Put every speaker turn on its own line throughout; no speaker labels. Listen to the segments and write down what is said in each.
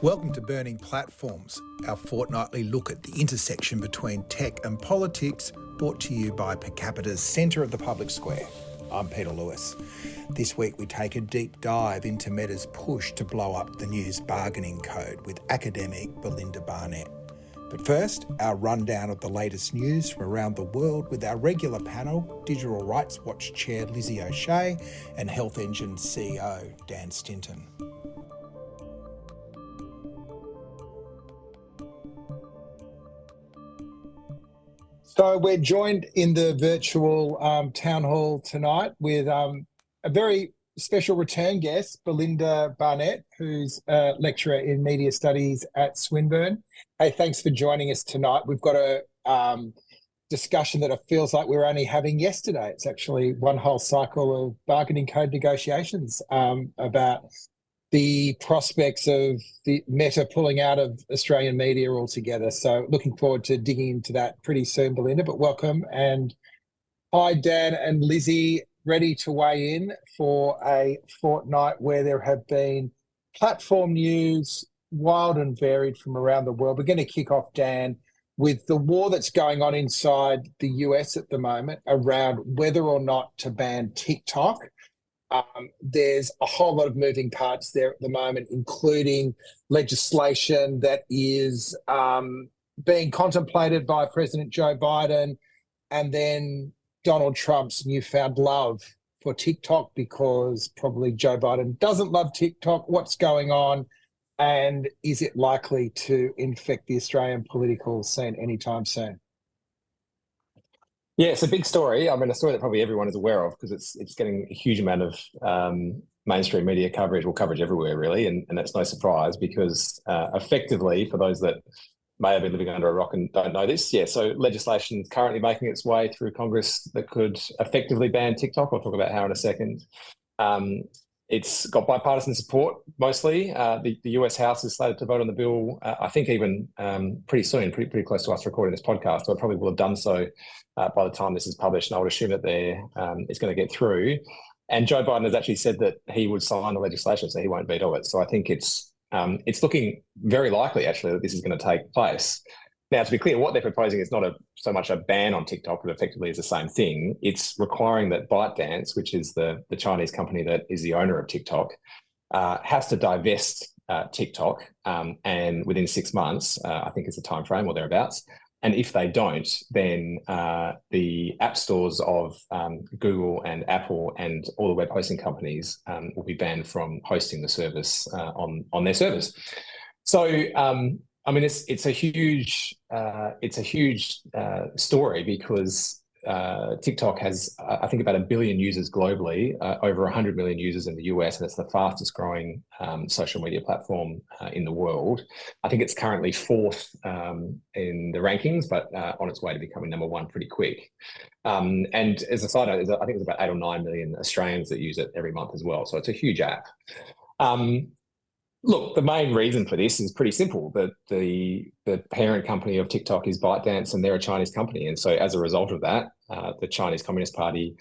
Welcome to Burning Platforms, our fortnightly look at the intersection between tech and politics, brought to you by Per Capita's Centre of the Public Square. I'm Peter Lewis. This week we take a deep dive into Meta's push to blow up the news bargaining code with academic Belinda Barnett. But first, our rundown of the latest news from around the world with our regular panel, Digital Rights Watch Chair Lizzie O'Shea and Health Engine CEO Dan Stinton. So we're joined in the virtual town hall tonight with a very special return guest, Belinda Barnett, who's a lecturer in media studies at Swinburne. Hey, thanks for joining us tonight. We've got a discussion that it feels like we were only having yesterday. It's actually one whole cycle of bargaining code negotiations about the prospects of the Meta pulling out of Australian media altogether. So looking forward to digging into that pretty soon, Belinda, but welcome. And hi, Dan and Lizzie, ready to weigh in for a fortnight where there have been platform news, wild and varied from around the world. We're going to kick off, Dan, with the war that's going on inside the US at the moment around whether or not to ban TikTok. There's a whole lot of moving parts there at the moment, including legislation that is being contemplated by President Joe Biden, and then Donald Trump's newfound love for TikTok because probably Joe Biden doesn't love TikTok. What's going on? And is it likely to infect the Australian political scene anytime soon?
Yeah, it's a big story. I mean, a story that probably everyone is aware of because it's getting a huge amount of mainstream media coverage, or coverage everywhere, really. And that's no surprise because effectively, for those that may have been living under a rock and don't know this, so legislation is currently making its way through Congress that could effectively ban TikTok. I'll talk about how in a second. It's got bipartisan support mostly. The US House is slated to vote on the bill, I think even pretty soon, pretty close to us recording this podcast. So it probably will have done so by the time this is published, and I would assume that it's going to get through. And Joe Biden has actually said that he would sign the legislation, so he won't veto it. So I think it's looking very likely, actually, that this is going to take place. Now, to be clear, what they're proposing is not so much a ban on TikTok, but effectively is the same thing. It's requiring that ByteDance, which is the Chinese company that is the owner of TikTok, has to divest TikTok, and within 6 months, I think is the time frame or thereabouts. And if they don't, then the app stores of Google and Apple and all the web hosting companies will be banned from hosting the service on their servers. So, I mean, it's a huge story because TikTok has, I think, about 1 billion users globally, over 100 million users in the US, and it's the fastest growing social media platform in the world. I think it's currently 4th in the rankings, but on its way to becoming number 1 pretty quick. And as a side note, I think there's about 8 or 9 million Australians that use it every month as well. So it's a huge app. Look, the main reason for this is pretty simple. That the parent company of TikTok is ByteDance, and they're a Chinese company. And so as a result of that, the Chinese Communist Party,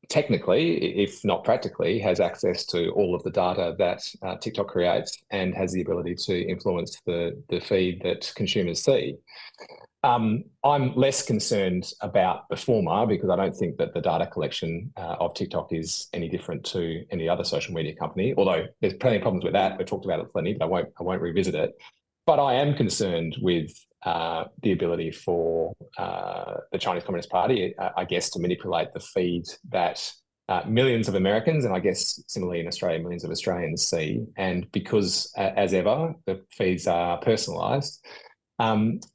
technically, if not practically, has access to all of the data that TikTok creates and has the ability to influence the feed that consumers see. I'm less concerned about the former because I don't think that the data collection of TikTok is any different to any other social media company, although there's plenty of problems with that. We've talked about it plenty, but I won't revisit it. But I am concerned with the ability for the Chinese Communist Party, I guess, to manipulate the feed that millions of Americans, and I guess similarly in Australia, millions of Australians see. And because, as ever, the feeds are personalised,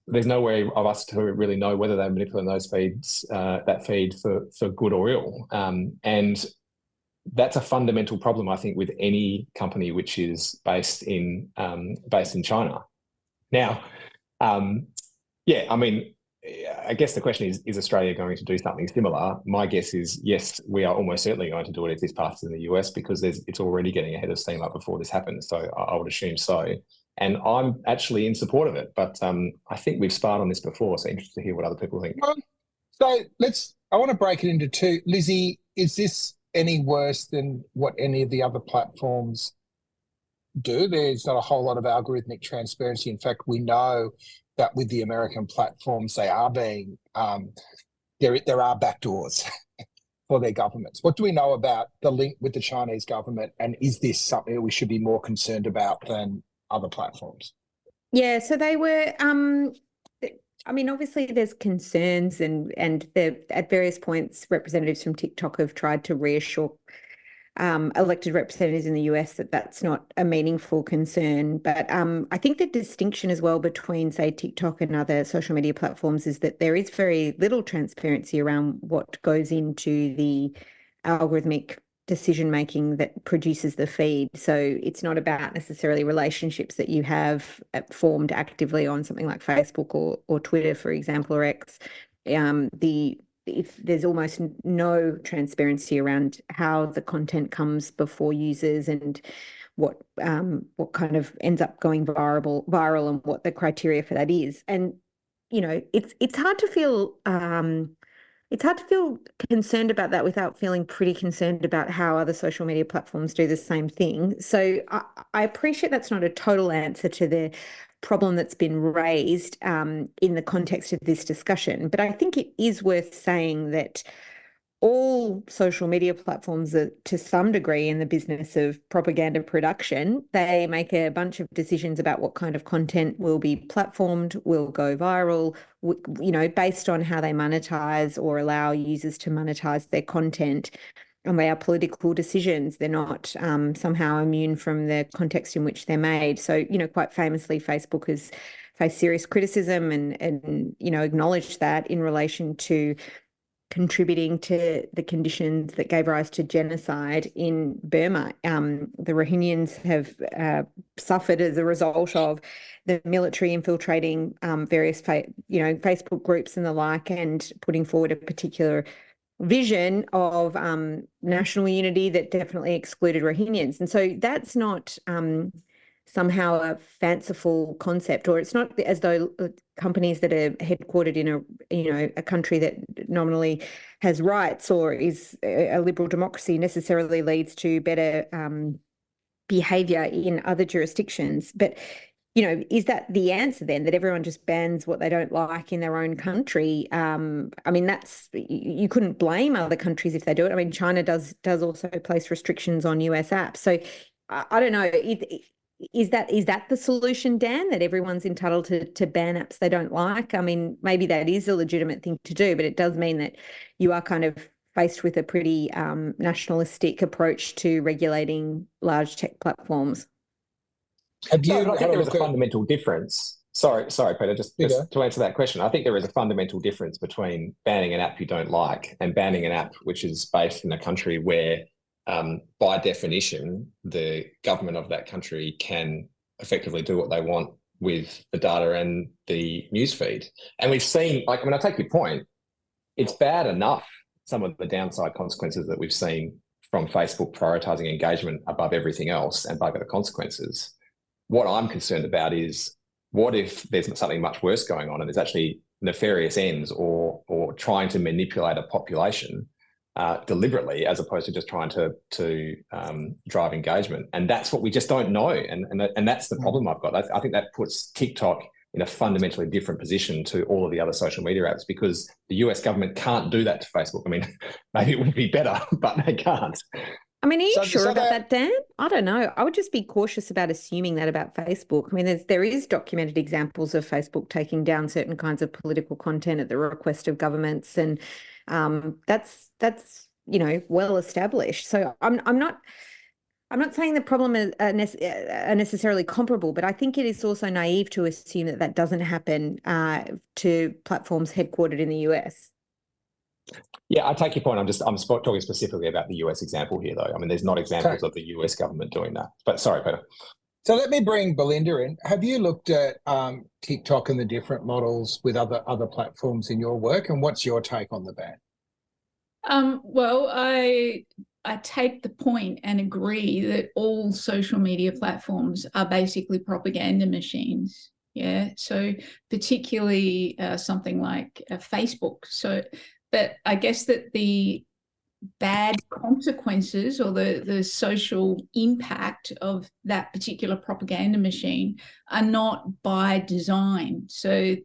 there's no way of us to really know whether they're manipulating those feeds, that feed for good or ill. And that's a fundamental problem, I think, with any company which is based in China. Now, I mean, I guess the question is Australia going to do something similar? My guess is yes, we are almost certainly going to do it if this passes in the US because it's already getting ahead of steam up before this happens. So I would assume so. And I'm actually in support of it, but I think we've sparred on this before, so interested to hear what other people think.
So I want to break it into two. Lizzie, is this any worse than what any of the other platforms do. There's not a whole lot of algorithmic transparency. In fact, we know that with the American platforms, they are being there are backdoors for their governments. What do we know about the link with the Chinese government, and is this something that we should be more concerned about than other platforms?
Yeah, so they were. I mean, obviously, there's concerns, and at various points, representatives from TikTok have tried to reassure elected representatives in the US that that's not a meaningful concern. But I think the distinction as well between, say, TikTok and other social media platforms is that there is very little transparency around what goes into the algorithmic decision making that produces the feed. So it's not about necessarily relationships that you have formed actively on something like Facebook or Twitter, for example, or X. If there's almost no transparency around how the content comes before users and what kind of ends up going viral and what the criteria for that is. And it's hard to feel concerned about that without feeling pretty concerned about how other social media platforms do the same thing. So I appreciate that's not a total answer to the problem that's been raised in the context of this discussion, but I think it is worth saying that all social media platforms are to some degree in the business of propaganda production. They make a bunch of decisions about what kind of content will be platformed, will go viral, based on how they monetize or allow users to monetize their content. And they are political decisions. They're not somehow immune from the context in which they're made. So, quite famously, Facebook has faced serious criticism and acknowledged that in relation to contributing to the conditions that gave rise to genocide in Burma. The Rohingyans have suffered as a result of the military infiltrating various, Facebook groups and the like, and putting forward a particular vision of national unity that definitely excluded Rohingyans. And so that's not somehow a fanciful concept, or it's not as though companies that are headquartered in a country that nominally has rights or is a liberal democracy necessarily leads to better behavior in other jurisdictions. But is that the answer then, that everyone just bans what they don't like in their own country? I mean, you couldn't blame other countries if they do it. I mean, China does also place restrictions on US apps. So I don't know. Is that the solution, Dan, that everyone's entitled to ban apps they don't like? I mean, maybe that is a legitimate thing to do, but it does mean that you are kind of faced with a pretty nationalistic approach to regulating large tech platforms.
I think there is a fundamental difference. Sorry, Peter, just to answer that question. I think there is a fundamental difference between banning an app you don't like and banning an app which is based in a country where, by definition, the government of that country can effectively do what they want with the data and the newsfeed. And we've seen, I take your point, it's bad enough, some of the downside consequences that we've seen from Facebook prioritizing engagement above everything else and above the consequences. What I'm concerned about is, what if there's something much worse going on and there's actually nefarious ends or trying to manipulate a population deliberately, as opposed to just trying to drive engagement? And that's what we just don't know. And that's the problem I've got. I think that puts TikTok in a fundamentally different position to all of the other social media apps, because the US government can't do that to Facebook. I mean, maybe it would be better, but they can't.
I mean, are you sure about that, Dan? I don't know. I would just be cautious about assuming that about Facebook. I mean, there is documented examples of Facebook taking down certain kinds of political content at the request of governments, and that's well established. So I'm not saying the problem is necessarily comparable, but I think it is also naive to assume that doesn't happen to platforms headquartered in the US.
Yeah, I take your point. I'm talking specifically about the US example here, though. I mean, there's not examples of the US government doing that. But sorry, Peter.
So let me bring Belinda in. Have you looked at TikTok and the different models with other platforms in your work, and what's your take on the ban?
Well, I take the point and agree that all social media platforms are basically propaganda machines. Yeah, so particularly something like Facebook. But I guess that the bad consequences or the social impact of that particular propaganda machine are not by design. So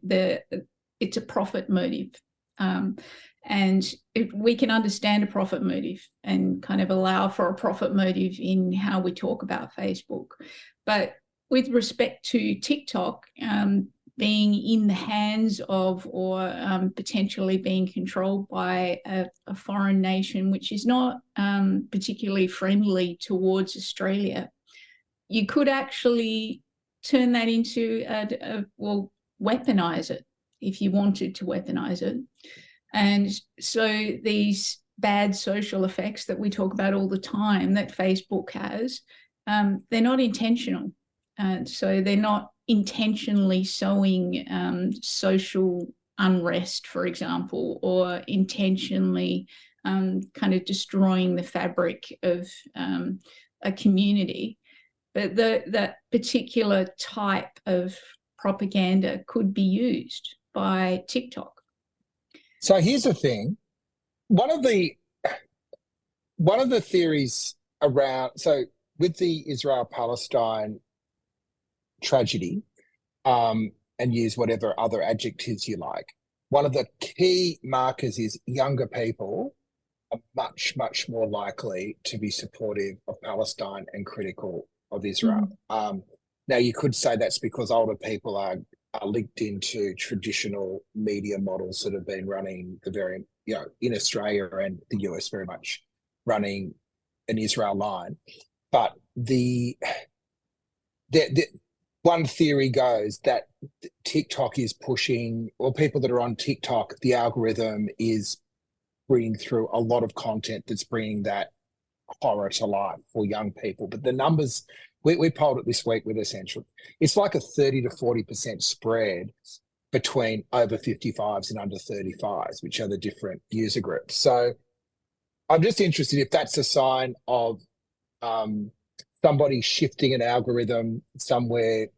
it's a profit motive. And if we can understand a profit motive and kind of allow for a profit motive in how we talk about Facebook. But with respect to TikTok, being in the hands of or potentially being controlled by a foreign nation, which is not particularly friendly towards Australia, you could actually turn that into weaponize it if you wanted to weaponize it. And so these bad social effects that we talk about all the time that Facebook has, they're not intentional. So they're not intentionally sowing social unrest, for example, or intentionally kind of destroying the fabric of a community. But that particular type of propaganda could be used by TikTok.
So here's the thing. One of the theories around, so with the Israel-Palestine tragedy, and use whatever other adjectives you like, one of the key markers is younger people are much, much more likely to be supportive of Palestine and critical of Israel. Now, you could say that's because older people are linked into traditional media models that have been running the very, in Australia and the US, very much running an Israel line. But the one theory goes that TikTok is pushing, or people that are on TikTok, the algorithm is bringing through a lot of content that's bringing that horror to life for young people. But the numbers, we polled it this week with Essential, it's like a 30 to 40% spread between over 55s and under 35s, which are the different user groups. So I'm just interested if that's a sign of somebody shifting an algorithm somewhere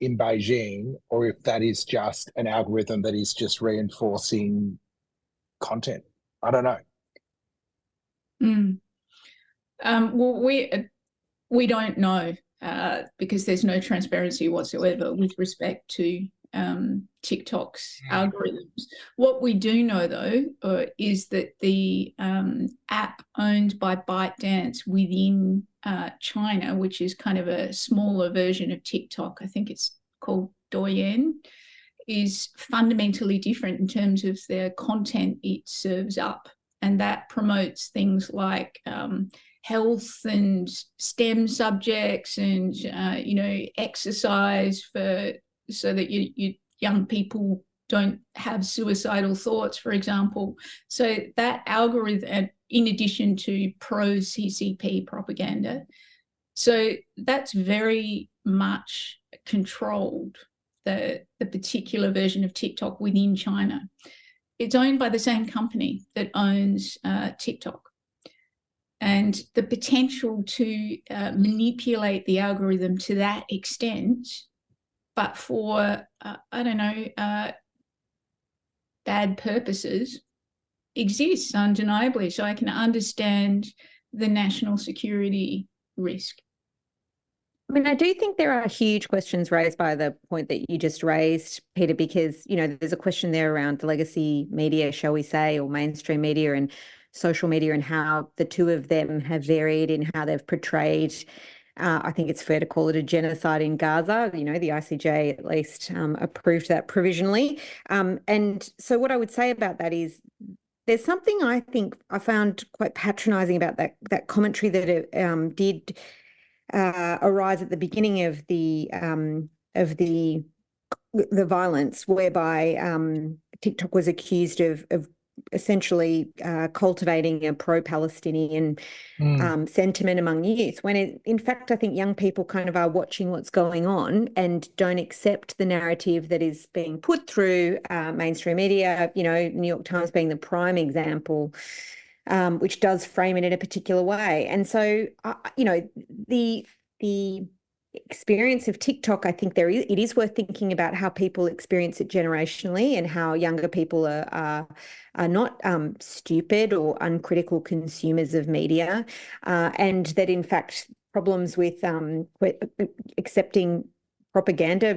in Beijing, or if that is just an algorithm that is just reinforcing content. I don't know.
Well, we don't know because there's no transparency whatsoever with respect to TikTok's algorithms. What we do know, though, is that the app owned by ByteDance within China, which is kind of a smaller version of TikTok, I think it's called Douyin, is fundamentally different in terms of the content it serves up. And that promotes things like health and STEM subjects and, exercise so that you young people don't have suicidal thoughts, for example. So that algorithm, in addition to pro-CCP propaganda, so that's very much controlled, the particular version of TikTok within China. It's owned by the same company that owns TikTok. And the potential to manipulate the algorithm to that extent, but for, bad purposes, exists undeniably. So I can understand the national security risk.
I mean, I do think there are huge questions raised by the point that you just raised, Peter, because, there's a question there around legacy media, shall we say, or mainstream media and social media, and how the two of them have varied in how they've portrayed, I think it's fair to call it a genocide in Gaza. The ICJ at least approved that provisionally. And so what I would say about that is there's something I think I found quite patronising about that commentary that it did arise at the beginning of the violence, whereby TikTok was accused of essentially cultivating a pro-Palestinian sentiment among youth, when in fact I think young people kind of are watching what's going on and don't accept the narrative that is being put through mainstream media, New York Times being the prime example, which does frame it in a particular way. And so, the experience of TikTok, I think it is worth thinking about how people experience it generationally and how younger people are not stupid or uncritical consumers of media, and that in fact problems with accepting propaganda,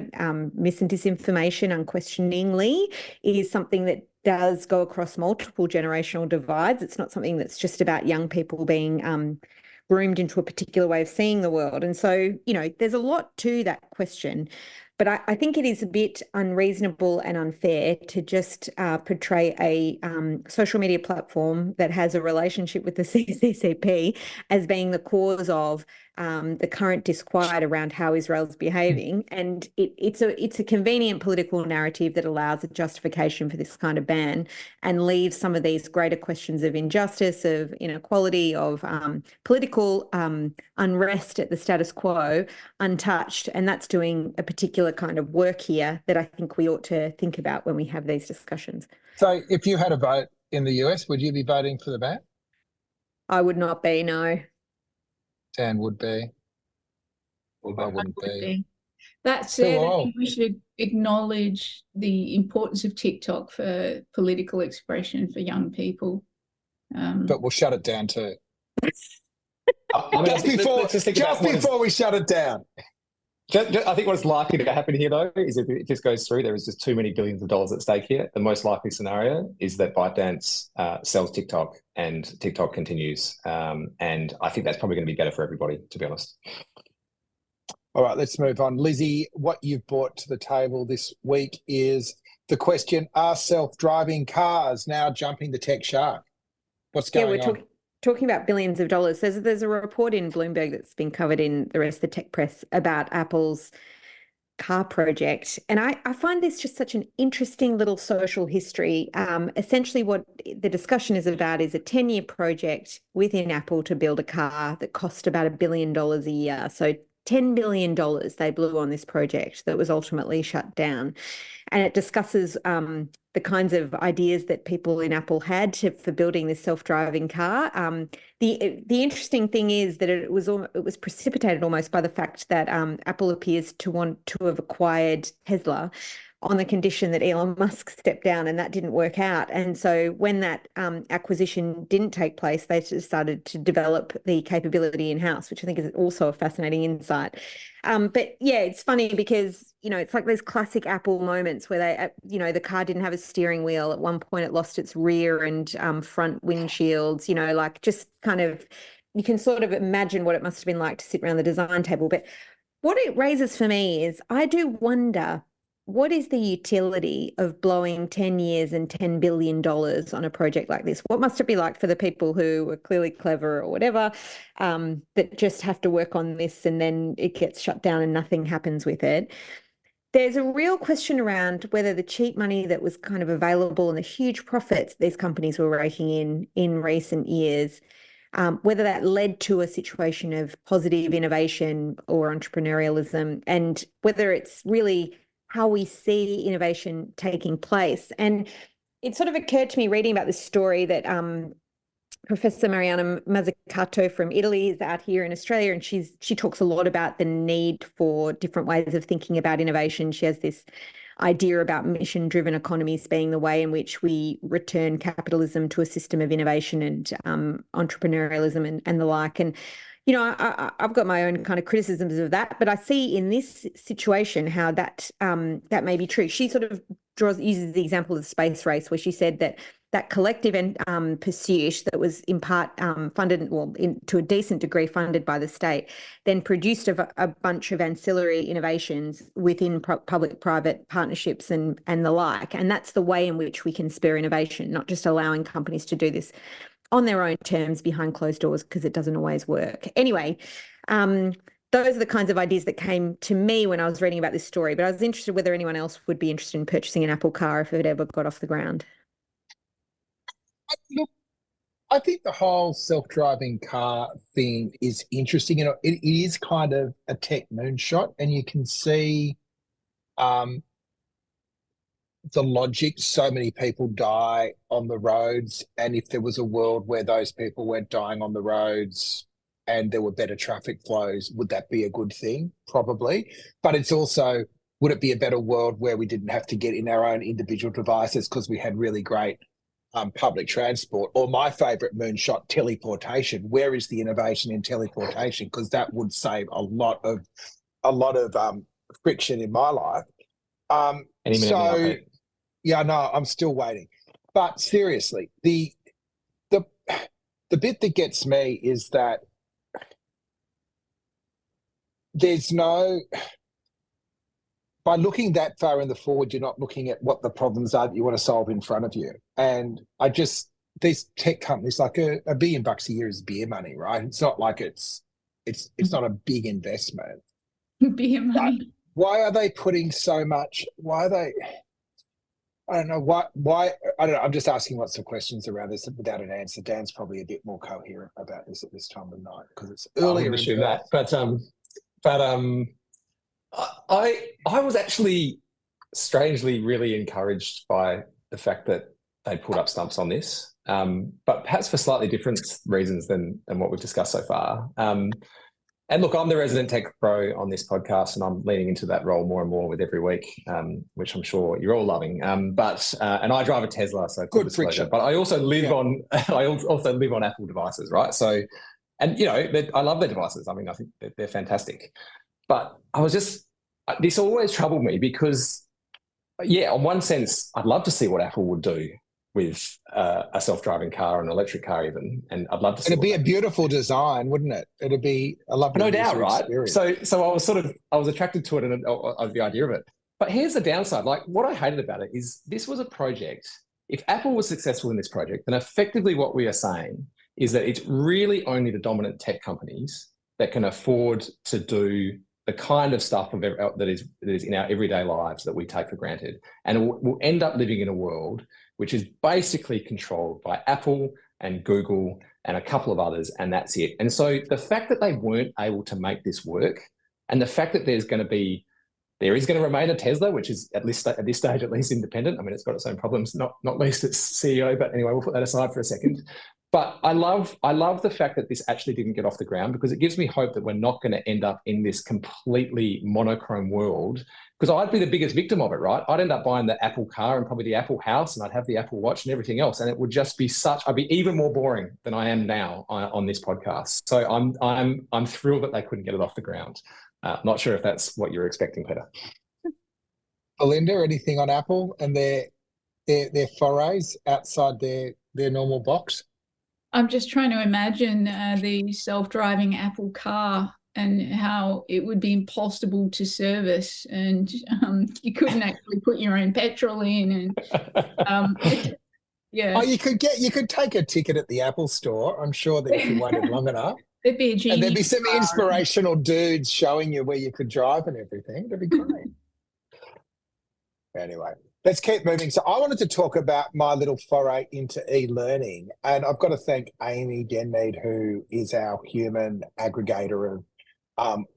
mis and disinformation unquestioningly is something that does go across multiple generational divides. It's not something that's just about young people being groomed into a particular way of seeing the world. And so, there's a lot to that question. But I think it is a bit unreasonable and unfair to just portray a social media platform that has a relationship with the CCCP as being the cause of the current disquiet around how Israel's behaving. And it's a convenient political narrative that allows a justification for this kind of ban and leaves some of these greater questions of injustice, of inequality, of political unrest at the status quo untouched. And that's doing a particular kind of work here that I think we ought to think about when we have these discussions.
So if you had a vote in the US, would you be voting for the ban?
I would not be, no.
Dan would be. I wouldn't be.
That said, I think we should acknowledge the importance of TikTok for political expression for young people.
But we'll shut it down too.
Just
before we shut it down.
I think what's likely to happen here, though, is if this goes through, there is just too many billions of dollars at stake here. The most likely scenario is that ByteDance sells TikTok and TikTok continues. And I think that's probably going to be better for everybody, to be honest.
All right, let's move on. Lizzie, what you've brought to the table this week is the question, are self-driving cars now jumping the tech shark? What's going on?
Talking about billions of dollars. There's a report in Bloomberg that's been covered in the rest of the tech press about Apple's car project. And I find this just such an interesting little social history. Essentially what the discussion is about is a 10-year project within Apple to build a car that cost about $1 billion a year. So $10 billion they blew on this project that was ultimately shut down. And it discusses the kinds of ideas that people in Apple had for building this self-driving car. The interesting thing is that it was precipitated almost by the fact that Apple appears to want to have acquired Tesla on the condition that Elon Musk stepped down, and that didn't work out. And so when that acquisition didn't take place, they started to develop the capability in-house, which I think is also a fascinating insight. But yeah, it's funny because, it's like those classic Apple moments where they, the car didn't have a steering wheel. At one point it lost its rear and front windshields, like just kind of, you can sort of imagine what it must have been like to sit around the design table. But what it raises for me is I do wonder, what is the utility of blowing 10 years and $10 billion on a project like this? What must it be like for the people who are clearly clever or whatever, that just have to work on this and then it gets shut down and nothing happens with it? There's a real question around whether the cheap money that was kind of available and the huge profits these companies were raking in recent years, whether that led to a situation of positive innovation or entrepreneurialism, and whether it's really how we see innovation taking place. And it sort of occurred to me reading about this story that Professor Mariana Mazzucato from Italy is out here in Australia, and she talks a lot about the need for different ways of thinking about innovation. She has this idea about mission-driven economies being the way in which we return capitalism to a system of innovation and entrepreneurialism and the like. And I've got my own kind of criticisms of that, but I see in this situation how that may be true. She sort of uses the example of the space race, where she said that collective and pursuit that was in part funded, to a decent degree funded by the state, then produced a bunch of ancillary innovations within public-private partnerships and the like. And that's the way in which we can spur innovation, not just allowing companies to do this on their own terms behind closed doors, because it doesn't always work. Anyway, those are the kinds of ideas that came to me when I was reading about this story, but I was interested whether anyone else would be interested in purchasing an Apple car if it ever got off the ground.
Look, I think the whole self-driving car thing is interesting. It is kind of a tech moonshot, and you can see the logic. So many people die on the roads, and if there was a world where those people weren't dying on the roads, and there were better traffic flows, would that be a good thing? Probably. But it's also, would it be a better world where we didn't have to get in our own individual devices because we had really great public transport? Or my favourite moonshot, teleportation. Where is the innovation in teleportation? Because that would save a lot of friction in my life.
Any minute now, Pete.
Yeah, no, I'm still waiting. But seriously, the bit that gets me is that there's no, by looking that far in the forward, you're not looking at what the problems are that you want to solve in front of you. And these tech companies, like $1 billion a year is beer money, right? It's not like it's not a big investment.
Beer money.
But why are they putting so much? I don't know why. I don't know. I'm just asking lots of questions around this without an answer. Dan's probably a bit more coherent about this at this time of night because it's earlier in
that. But I was actually strangely really encouraged by the fact that they put up stumps on this, but perhaps for slightly different reasons than what we've discussed so far. And look, I'm the resident tech pro on this podcast, and I'm leaning into that role more and more with every week, which I'm sure you're all loving. And I drive a Tesla, so
good friction.
But I also live on Apple devices, right? So, and I love their devices. I mean, I think they're fantastic. But this always troubled me because, yeah, on one sense, I'd love to see what Apple would do with a self-driving car, an electric car even, and I'd love to see.
It'd be a beautiful design, wouldn't it? It'd be a lovely,
no doubt, right?
Experience.
So I was attracted to it and of the idea of it. But here's the downside. Like, what I hated about it is this was a project. If Apple was successful in this project, then effectively what we are saying is that it's really only the dominant tech companies that can afford to do the kind of stuff that is in our everyday lives that we take for granted. And we'll end up living in a world which is basically controlled by Apple and Google and a couple of others, and that's it. And so the fact that they weren't able to make this work, and the fact that there is going to remain a Tesla, which is at this stage at least independent. I mean, it's got its own problems, not least its CEO, but anyway, we'll put that aside for a second. But I love the fact that this actually didn't get off the ground, because it gives me hope that we're not going to end up in this completely monochrome world, because I'd be the biggest victim of it, right? I'd end up buying the Apple car and probably the Apple house, and I'd have the Apple Watch and everything else, and it would just be I'd be even more boring than I am now on this podcast. So I'm thrilled that they couldn't get it off the ground. Not sure if that's what you're expecting, Peter.
Belinda, anything on Apple and their forays outside their normal box?
I'm just trying to imagine the self-driving Apple car and how it would be impossible to service, and you couldn't actually put your own petrol in, and yeah.
Oh, you could take a ticket at the Apple store. I'm sure that if you waited long enough,
there'd be a genie,
and there'd be some inspirational dudes showing you where you could drive and everything. It'd be great. Anyway, let's keep moving. So I wanted to talk about my little foray into e-learning, and I've got to thank Amy Denmead, who is our human aggregator of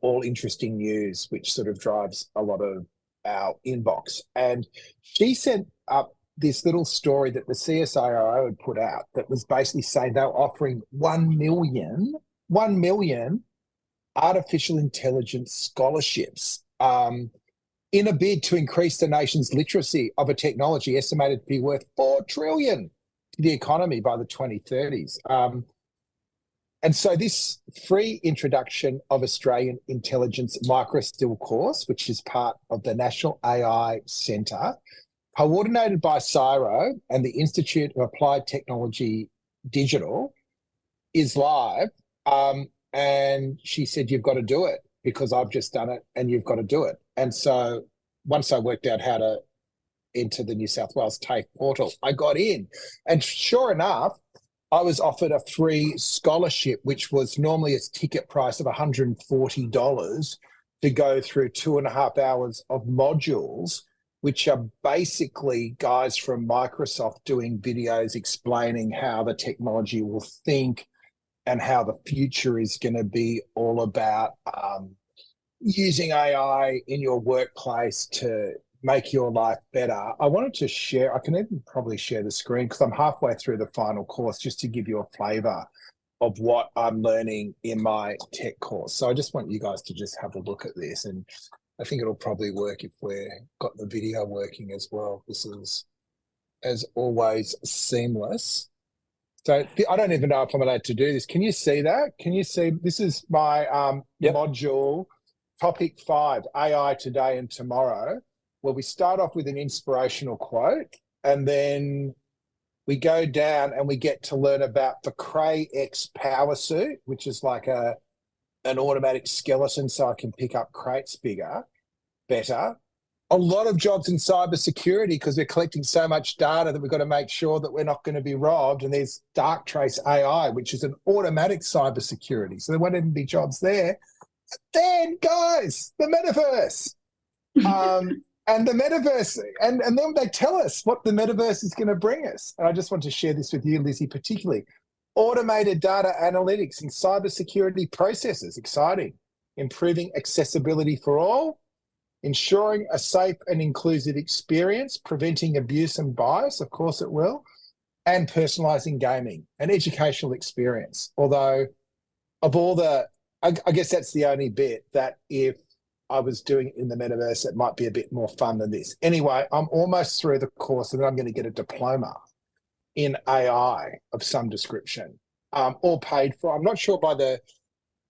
all interesting news, which sort of drives a lot of our inbox. And she sent up this little story that the CSIRO had put out that was basically saying they were offering 1 million artificial intelligence scholarships in a bid to increase the nation's literacy of a technology estimated to be worth $4 trillion to the economy by the 2030s. And so this free introduction of Australian intelligence microskill course, which is part of the National AI Centre, coordinated by CSIRO and the Institute of Applied Technology Digital, is live. And she said, you've got to do it because I've just done it and you've got to do it. And so once I worked out how to enter the New South Wales TAFE portal, I got in. And sure enough, I was offered a free scholarship, which was normally a ticket price of $140 to go through 2.5 hours of modules, which are basically guys from Microsoft doing videos explaining how the technology will think and how the future is going to be all about using AI in your workplace to make your life better. I wanted to share, I can even probably share the screen because I'm halfway through the final course just to give you a flavour of what I'm learning in my tech course. So I just want you guys to just have a look at this, and I think it'll probably work if we've got the video working as well. This is, as always, seamless. So I don't even know if I'm allowed to do this. Can you see that? Can you see? This is my module, topic 5, AI today and tomorrow, where we start off with an inspirational quote, and then we go down and we get to learn about the Cray X power suit, which is like an automatic skeleton so I can pick up crates better. A lot of jobs in cybersecurity because we're collecting so much data that we've got to make sure that we're not going to be robbed. And there's Darktrace AI, which is an automatic cybersecurity. So there won't even be jobs there. But then, guys, the metaverse. And the metaverse, and then they tell us what the metaverse is going to bring us. And I just want to share this with you, Lizzie, particularly. Automated data analytics and cybersecurity processes, exciting. Improving accessibility for all, ensuring a safe and inclusive experience, preventing abuse and bias, of course it will, and personalising gaming, an educational experience. Although of all the, I guess that's the only bit that if I was doing it in the metaverse, it might be a bit more fun than this. Anyway, I'm almost through the course and then I'm going to get a diploma in AI of some description, all paid for. I'm not sure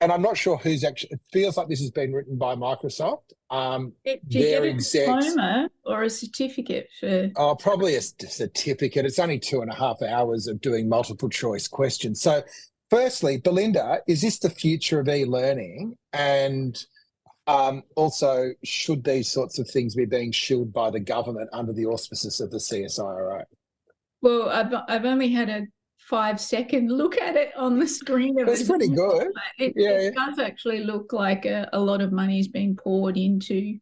and I'm not sure who's actually, it feels like this has been written by Microsoft.
Do you get a diploma or a certificate for?
Oh, probably a certificate. It's only 2.5 hours of doing multiple choice questions. So firstly, Belinda, is this the future of e-learning? And also, should these sorts of things be being shielded by the government under the auspices of the CSIRO?
Well, I've only had a 5-second look at it on the screen.
It's pretty good.
It does actually look like a lot of money is being poured into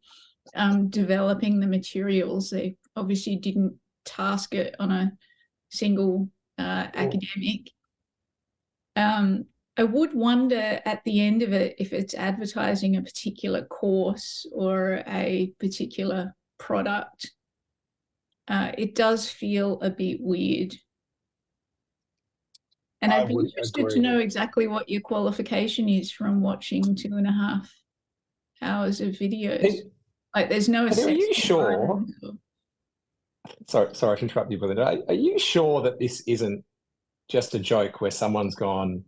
developing the materials. They obviously didn't task it on a single academic. I would wonder at the end of it if it's advertising a particular course or a particular product. It does feel a bit weird. And I'd be interested to know exactly what your qualification is from watching 2.5 hours of videos. Like, there's no assessment.
Are you sure? Sorry to interrupt you, Belinda. Are you sure that this isn't just a joke where someone's gone,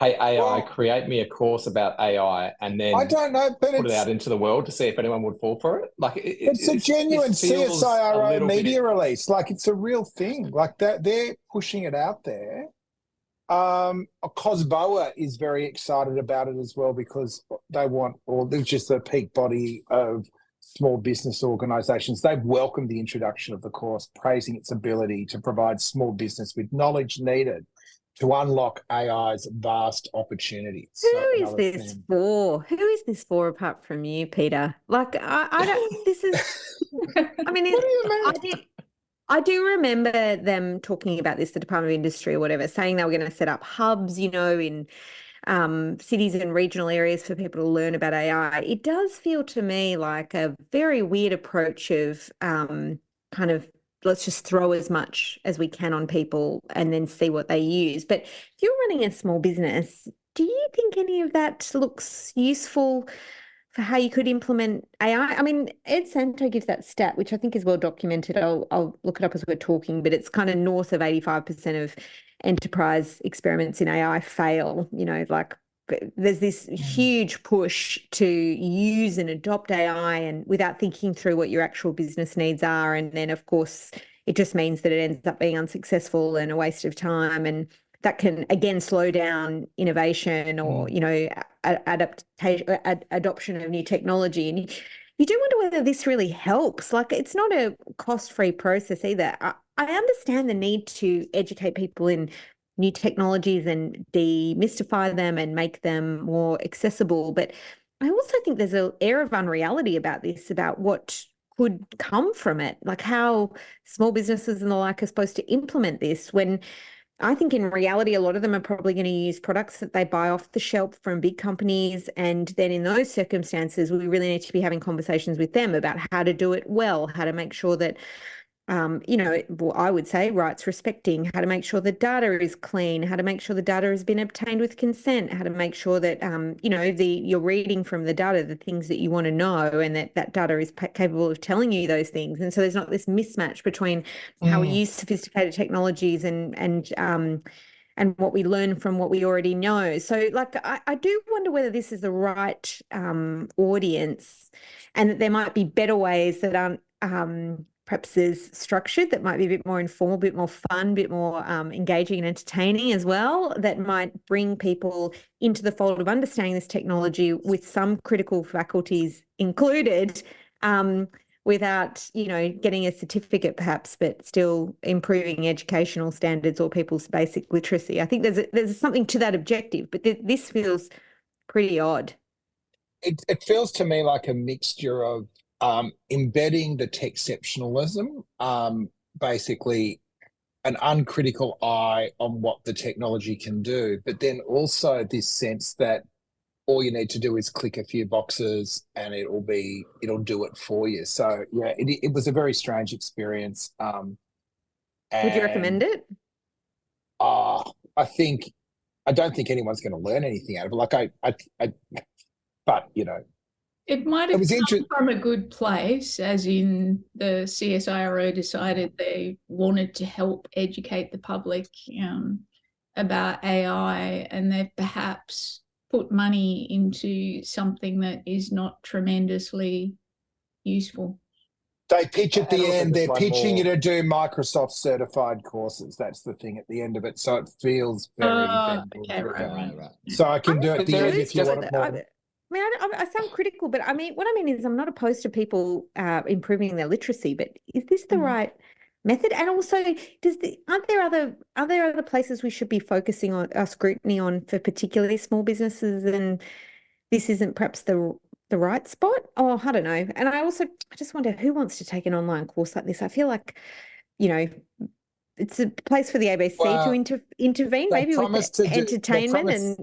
hey, AI, create me a course about AI, and then
I don't know, but
put it out into the world to see if anyone would fall for it? Like,
it's a genuine CSIRO media release. Like, it's a real thing. Like, that they're pushing it out there. Cosboa is very excited about it as well because they want, or they're just the peak body of small business organisations. They've welcomed the introduction of the course, praising its ability to provide small business with knowledge needed to unlock AI's vast opportunities.
Who is this for? Who is this for apart from you, Peter? Like, I don't, this is, I mean,
what do you mean?
I do remember them talking about this, the Department of Industry or whatever, saying they were going to set up hubs, you know, in cities and regional areas for people to learn about AI. It does feel to me like a very weird approach of kind of, let's just throw as much as we can on people and then see what they use. But if you're running a small business, do you think any of that looks useful for how you could implement AI? I mean, Ed Santo gives that stat, which I think is well documented. I'll look it up as we're talking, but it's kind of north of 85% of enterprise experiments in AI fail. You know, like there's this huge push to use and adopt AI and without thinking through what your actual business needs are. And then, of course, it just means that it ends up being unsuccessful and a waste of time. And that can, again, slow down innovation or, you know, adoption of new technology. And you do wonder whether this really helps. Like, it's not a cost-free process either. I understand the need to educate people in new technologies and demystify them and make them more accessible. But I also think there's an air of unreality about this, about what could come from it, like how small businesses and the like are supposed to implement this, when I think in reality, a lot of them are probably going to use products that they buy off the shelf from big companies. And then in those circumstances, we really need to be having conversations with them about how to do it well, how to make sure that I would say rights respecting, how to make sure the data is clean, how to make sure the data has been obtained with consent, how to make sure that, you're reading from the data the things that you want to know, and that data is capable of telling you those things. And so there's not this mismatch between how we use sophisticated technologies and what we learn from what we already know. So, like, I do wonder whether this is the right audience, and that there might be better ways that aren't perhaps as structured, that might be a bit more informal, a bit more fun, a bit more engaging and entertaining as well, that might bring people into the fold of understanding this technology with some critical faculties included, without, getting a certificate perhaps, but still improving educational standards or people's basic literacy. I think there's something to that objective, but this feels pretty odd.
It feels to me like a mixture of embedding the techceptionalism, basically an uncritical eye on what the technology can do, but then also this sense that all you need to do is click a few boxes and it'll do it for you. So yeah, it was a very strange experience.
Would you recommend it?
I don't think anyone's going to learn anything out of it. Like but
it might have come from a good place, as in the CSIRO decided they wanted to help educate the public about AI, and they've perhaps put money into something that is not tremendously useful.
They pitch at the end, they're pitching you to do Microsoft certified courses. That's the thing at the end of it. So it feels very
okay, right.
So I can do it at the end if you want it more.
I sound critical, but what I mean is I'm not opposed to people improving their literacy, but is this the right method? And also, aren't there other places we should be focusing on our scrutiny on for particularly small businesses, and this isn't perhaps the right spot? Oh, I don't know. And I just wonder who wants to take an online course like this. I feel like, it's a place for the ABC to intervene, maybe with entertainment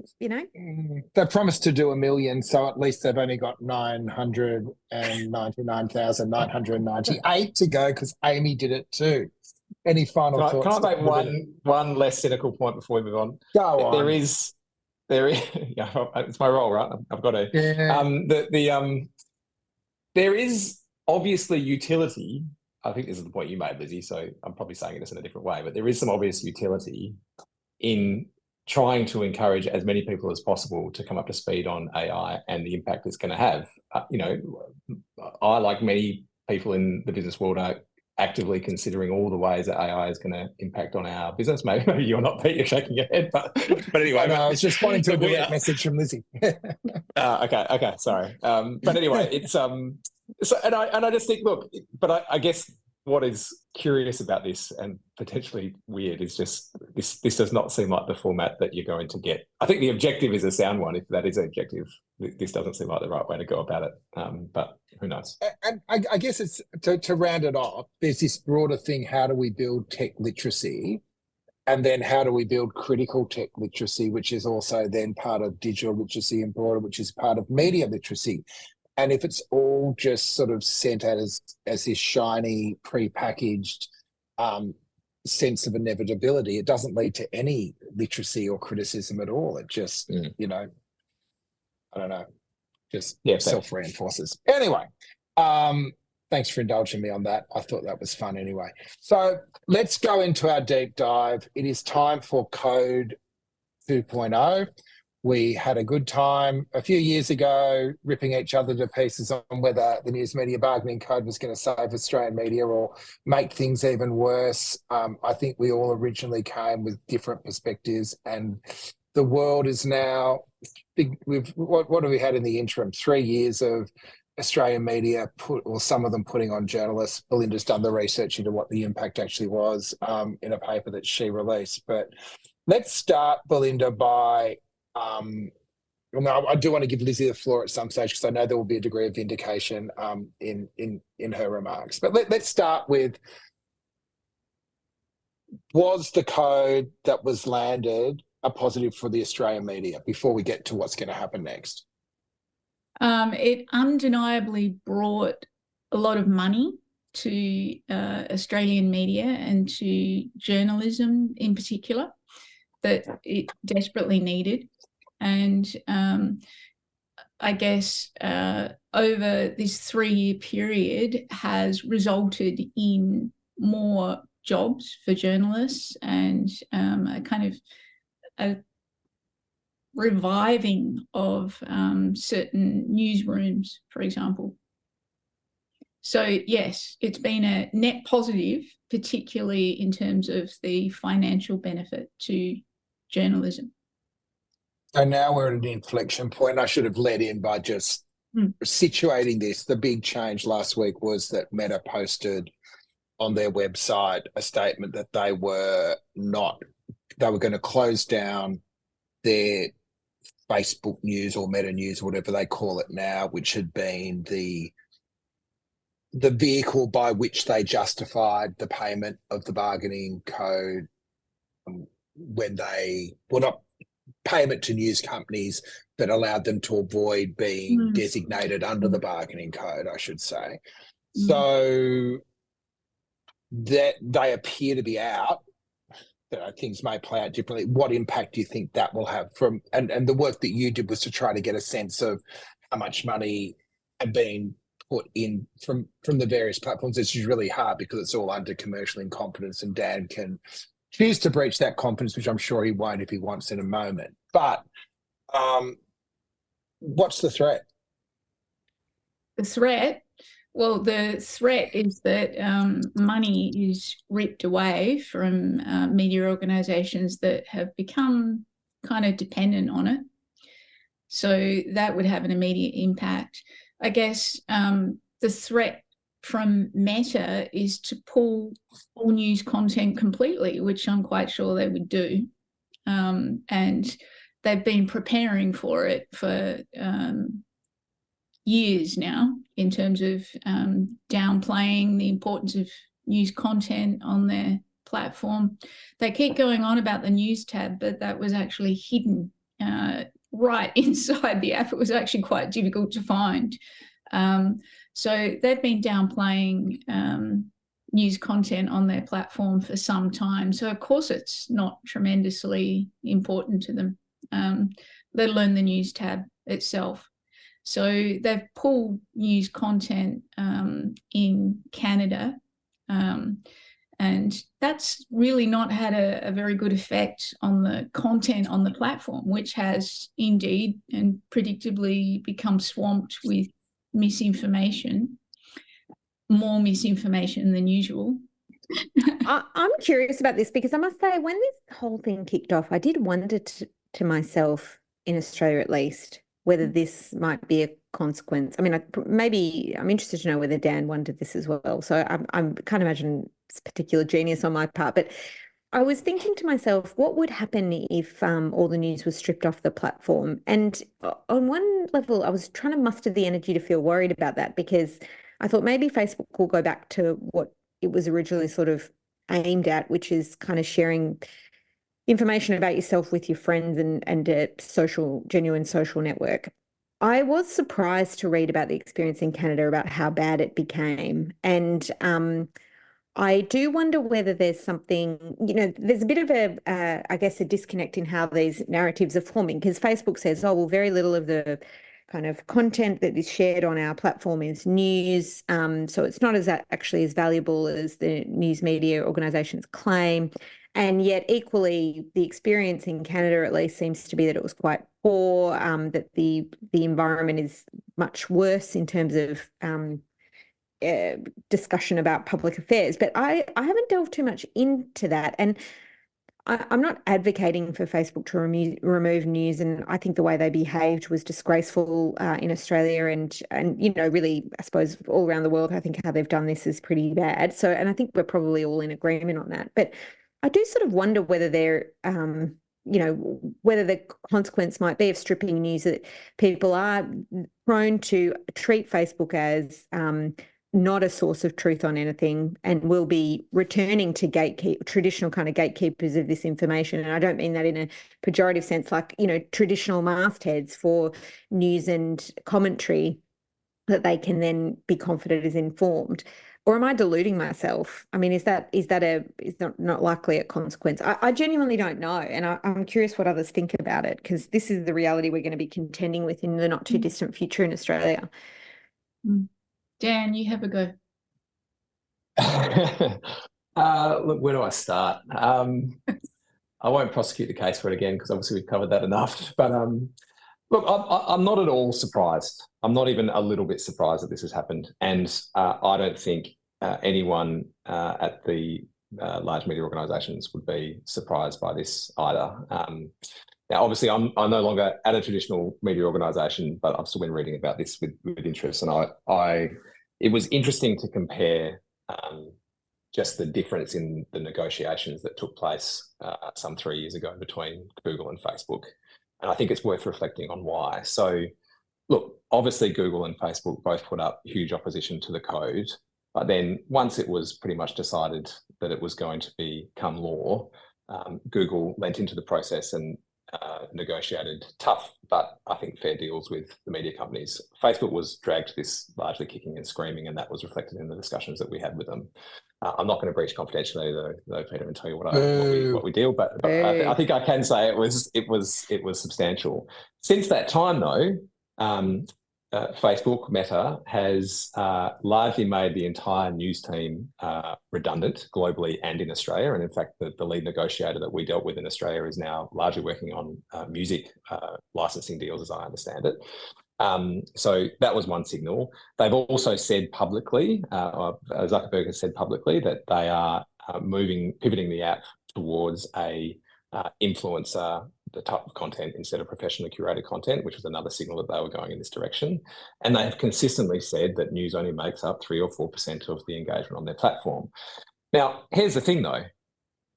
They promised to do 1 million, so at least they've only got 999,998 to go because Amy did it too. Any final thoughts?
Can I make one less cynical point before we move on?
Go on.
There is, yeah, it's my role, right? I've got to.
Yeah.
There is obviously utility. I think this is the point you made, Lizzie, so I'm probably saying this in a different way, but there is some obvious utility in trying to encourage as many people as possible to come up to speed on AI and the impact it's going to have. I, like many people in the business world, are actively considering all the ways that AI is going to impact on our business. Maybe you're not, Pete, you're shaking your head, but anyway.
No, I was just wanting to agree that message from Lizzie.
Okay, sorry. But anyway, it's So, and I just think, look, but I guess what is curious about this and potentially weird is just this does not seem like the format that you're going to get. I think the objective is a sound one. If that is an objective, this doesn't seem like the right way to go about it. But who knows?
And I guess it's to round it off, there's this broader thing. How do we build tech literacy? And then how do we build critical tech literacy, which is also then part of digital literacy and broader, which is part of media literacy. And if it's all just sort of sent out as this shiny, prepackaged sense of inevitability, it doesn't lead to any literacy or criticism at all. It just, I don't know, just self-reinforces. Anyway, thanks for indulging me on that. I thought that was fun anyway. So let's go into our deep dive. It is time for Code 2.0. We had a good time a few years ago ripping each other to pieces on whether the News Media Bargaining Code was going to save Australian media or make things even worse. I think we all originally came with different perspectives, and the world is now big. What have we had in the interim? 3 years of Australian media, or some of them putting on journalists. Belinda's done the research into what the impact actually was in a paper that she released. But let's start, Belinda, by I do want to give Lizzie the floor at some stage because I know there will be a degree of vindication in her remarks. But let's start with, was the code that was landed a positive for the Australian media before we get to what's going to happen next?
It undeniably brought a lot of money to Australian media and to journalism in particular that it desperately needed. And I guess over this 3-year period has resulted in more jobs for journalists and a kind of a reviving of certain newsrooms, for example. So yes, it's been a net positive, particularly in terms of the financial benefit to journalism.
So now we're at an inflection point. I should have led in by just situating this. The big change last week was that Meta posted on their website a statement that they were going to close down their Facebook News or Meta News, whatever they call it now, which had been the vehicle by which they justified the payment of the bargaining code when they, well, not payment to news companies that allowed them to avoid being designated under the bargaining code, I should say. So that they appear to be out. Things may play out differently. What impact do you think that will have from, and the work that you did was to try to get a sense of how much money had been put in from the various platforms? It's really hard because it's all under commercial incompetence, and Dan can choose to breach that confidence, which I'm sure he won't if he wants in a moment. But what's the threat?
The threat? Well, the threat is that money is ripped away from media organisations that have become kind of dependent on it. So that would have an immediate impact. I guess the threat from Meta is to pull all news content completely, which I'm quite sure they would do. And they've been preparing for it for years now in terms of downplaying the importance of news content on their platform. They keep going on about the news tab, but that was actually hidden right inside the app. It was actually quite difficult to find. So they've been downplaying news content on their platform for some time. So of course it's not tremendously important to them, let alone the news tab itself. So they've pulled news content in Canada, and that's really not had a very good effect on the content on the platform, which has indeed and predictably become swamped with misinformation, more misinformation than usual.
I'm curious about this because I must say, when this whole thing kicked off, I did wonder to myself, in Australia at least, whether this might be a consequence. I mean, maybe I'm interested to know whether Dan wondered this as well. So I can't imagine it's particular genius on my part, but I was thinking to myself, what would happen if all the news was stripped off the platform? And on one level, I was trying to muster the energy to feel worried about that, because I thought maybe Facebook will go back to what it was originally sort of aimed at, which is kind of sharing information about yourself with your friends and a genuine social network. I was surprised to read about the experience in Canada, about how bad it became. And I do wonder whether there's something, there's a bit of I guess, a disconnect in how these narratives are forming, because Facebook says, oh, well, very little of the kind of content that is shared on our platform is news. So it's not actually as valuable as the news media organisations claim. And yet equally, the experience in Canada at least seems to be that it was quite poor, that the environment is much worse in terms of discussion about public affairs. But I haven't delved too much into that. And I'm not advocating for Facebook to remove news, and I think the way they behaved was disgraceful in Australia, and really, I suppose, all around the world. I think how they've done this is pretty bad. So, and I think we're probably all in agreement on that. But I do sort of wonder whether whether the consequence might be of stripping news, that people are prone to treat Facebook as not a source of truth on anything, and will be returning to traditional kind of gatekeepers of this information. And I don't mean that in a pejorative sense, like, traditional mastheads for news and commentary that they can then be confident is informed. Or am I deluding myself? I mean, is that not likely a consequence? I genuinely don't know, and I'm curious what others think about it, because this is the reality we're going to be contending with in the not too distant future in Australia.
Dan, you have a go.
Look, where do I start? I won't prosecute the case for it again because obviously we've covered that enough. But look, I'm not at all surprised. I'm not even a little bit surprised that this has happened. And I don't think anyone at the large media organisations would be surprised by this either. Now, obviously, I'm no longer at a traditional media organisation, but I've still been reading about this with interest. And it was interesting to compare just the difference in the negotiations that took place some 3 years ago between Google and Facebook. And I think it's worth reflecting on why. So, look, obviously Google and Facebook both put up huge opposition to the code. But then once it was pretty much decided that it was going to become law, Google went into the process and negotiated tough, but I think fair deals with the media companies. Facebook was dragged to this largely kicking and screaming, and that was reflected in the discussions that we had with them. I'm not going to breach confidentiality though, Peter, and tell you what we deal, but I think I can say it was substantial. Since that time, though, Facebook Meta has largely made the entire news team redundant globally and in Australia. And in fact, the lead negotiator that we dealt with in Australia is now largely working on music licensing deals, as I understand it. So that was one signal. They've also said publicly, Zuckerberg has said publicly, that they are pivoting the app towards a influencer, the type of content instead of professionally curated content, which was another signal that they were going in this direction. And they have consistently said that news only makes up 3 or 4% of the engagement on their platform. Now, here's the thing though.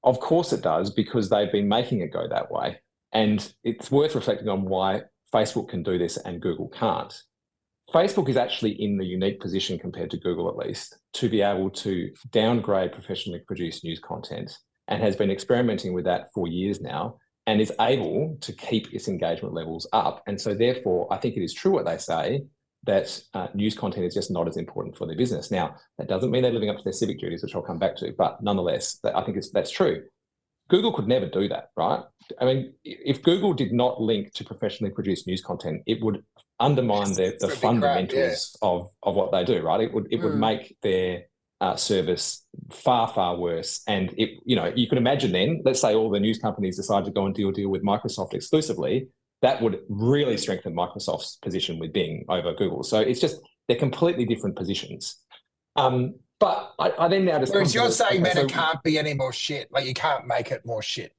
Of course it does, because they've been making it go that way. And it's worth reflecting on why Facebook can do this and Google can't. Facebook is actually in the unique position, compared to Google at least, to be able to downgrade professionally produced news content, and has been experimenting with that for years now, and is able to keep its engagement levels up. And so therefore, I think it is true what they say, that news content is just not as important for their business. Now, that doesn't mean they're living up to their civic duties, which I'll come back to, but nonetheless, I think that's true. Google could never do that, right? I mean, if Google did not link to professionally produced news content, it would undermine the fundamentals of what they do, right? It would make their service far, far worse. And you could imagine then, let's say all the news companies decide to go and deal with Microsoft exclusively, that would really strengthen Microsoft's position with Bing over Google. So it's just, they're completely different positions. But I then now just...
Whereas you're saying Meta can't be any more shit. Like, you can't make it more shit.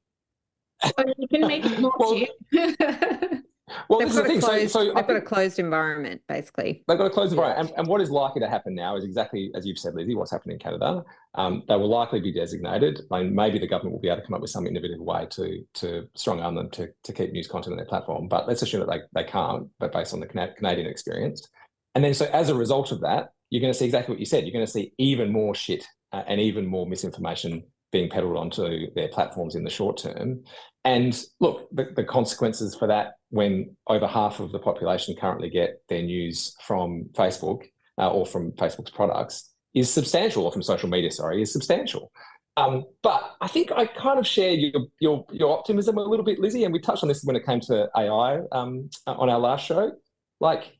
But you can make it more shit.
Well, this is the thing. They've got a closed environment, basically.
They've got a closed environment. And what is likely to happen now is exactly as you've said, Lizzie, what's happening in Canada. They will likely be designated. I mean, maybe the government will be able to come up with some innovative way to strong arm them to keep news content on their platform. But let's assume that they can't, but based on the Canadian experience. And then so as a result of that, you're going to see exactly what you said. You're going to see even more shit and even more misinformation being peddled onto their platforms in the short term. And look, the consequences for that, when over half of the population currently get their news from Facebook or from Facebook's products, is substantial, or from social media, is substantial. But I think I kind of share your optimism a little bit, Lizzie, and we touched on this when it came to AI on our last show. Like,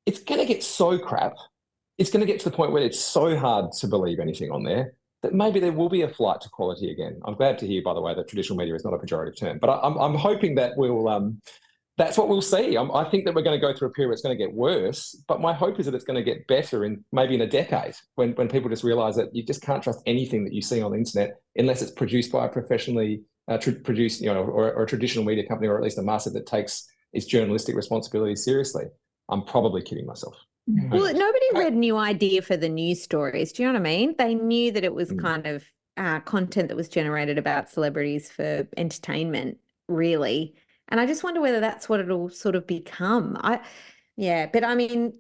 it's going to get so crap. It's going to get to the point where it's so hard to believe anything on there that maybe there will be a flight to quality again. I'm glad to hear, by the way, that traditional media is not a pejorative term, but I'm hoping that that's what we'll see. I think that we're going to go through a period where it's going to get worse, but my hope is that it's going to get better maybe in a decade, when people just realise that you just can't trust anything that you see on the internet unless it's produced by a professionally produced, or a traditional media company, or at least a masthead that takes its journalistic responsibility seriously. I'm probably kidding myself.
Well, nobody read New Idea for the news stories. Do you know what I mean? They knew that it was kind of content that was generated about celebrities for entertainment, really. And I just wonder whether that's what it'll sort of become. But I mean,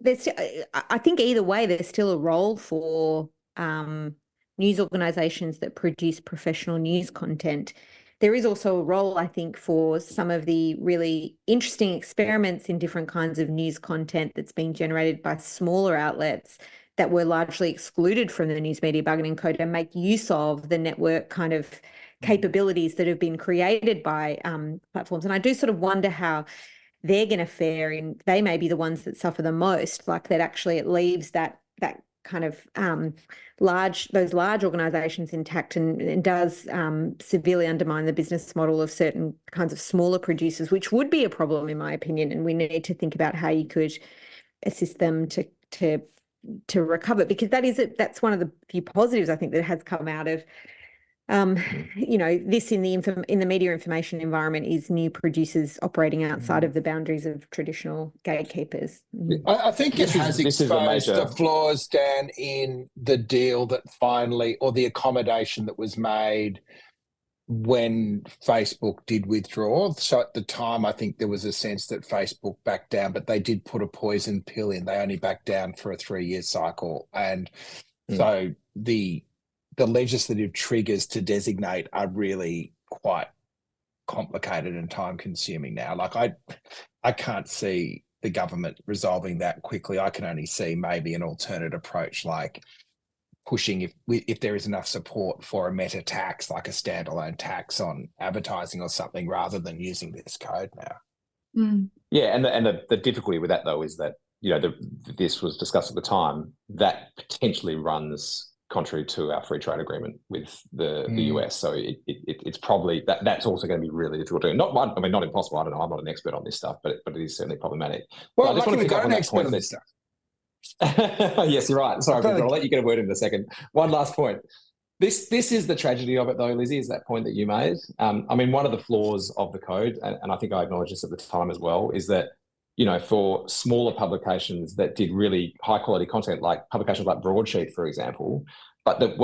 I think either way, there's still a role for news organisations that produce professional news content. There is also a role, I think, for some of the really interesting experiments in different kinds of news content that's being generated by smaller outlets that were largely excluded from the News Media Bargaining Code and make use of the network kind of capabilities that have been created by platforms. And I do sort of wonder how they're going to fare in. They may be the ones that suffer the most, like that actually it leaves that kind of those large organisations intact and does severely undermine the business model of certain kinds of smaller producers, which would be a problem in my opinion. And we need to think about how you could assist them to recover, because that's one of the few positives I think that has come out of this in the media information environment is new producers operating outside of the boundaries of traditional gatekeepers.
I think it has exposed the flaws, Dan, in the deal that finally, or the accommodation that was made when Facebook did withdraw. So at the time, I think there was a sense that Facebook backed down, but they did put a poison pill in. They only backed down for a 3-year cycle. And so the legislative triggers to designate are really quite complicated and time consuming now. Like I can't see the government resolving that quickly. I can only see maybe an alternate approach, like pushing if there is enough support for a meta tax, like a standalone tax on advertising or something, rather than using this code now.
Yeah, and the difficulty with that though is that this was discussed at the time, that potentially runs contrary to our free trade agreement with the US. So it's probably that's also going to be really difficult to do. Not impossible. I don't know. I'm not an expert on this stuff, but it is certainly problematic.
Well, luckily we've got an expert on this stuff.
Yes, you're right. Sorry, but I'll let you get a word in a second. One last point. This is the tragedy of it, though, Lizzie, is that point that you made. One of the flaws of the code, and I think I acknowledged this at the time as well, is that for smaller publications that did really high quality content, like publications like Broadsheet, for example, but that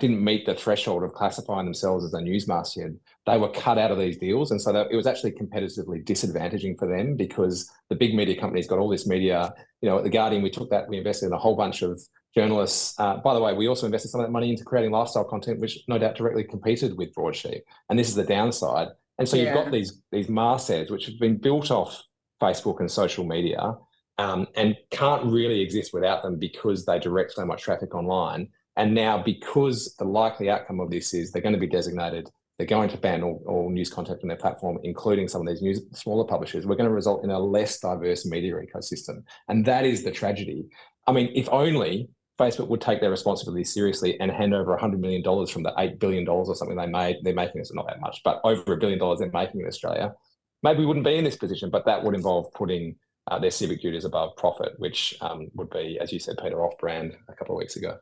didn't meet the threshold of classifying themselves as a news masthead, they were cut out of these deals. And so it was actually competitively disadvantaging for them, because the big media companies got all this media. At The Guardian, we invested in a whole bunch of journalists. By the way, we also invested some of that money into creating lifestyle content, which no doubt directly competed with Broadsheet. And this is the downside. And so you've got these mastheads, which have been built off Facebook and social media, and can't really exist without them, because they direct so much traffic online. And now, because the likely outcome of this is they're going to be designated, they're going to ban all news content on their platform, including some of these smaller publishers, we're going to result in a less diverse media ecosystem. And that is the tragedy. If only Facebook would take their responsibility seriously and hand over $100 million from the $8 billion or something they're making us, not that much, but over $1 billion they're making in Australia. Maybe we wouldn't be in this position, but that would involve putting their civic duties above profit, which would be, as you said, Peter, off-brand a couple of weeks ago.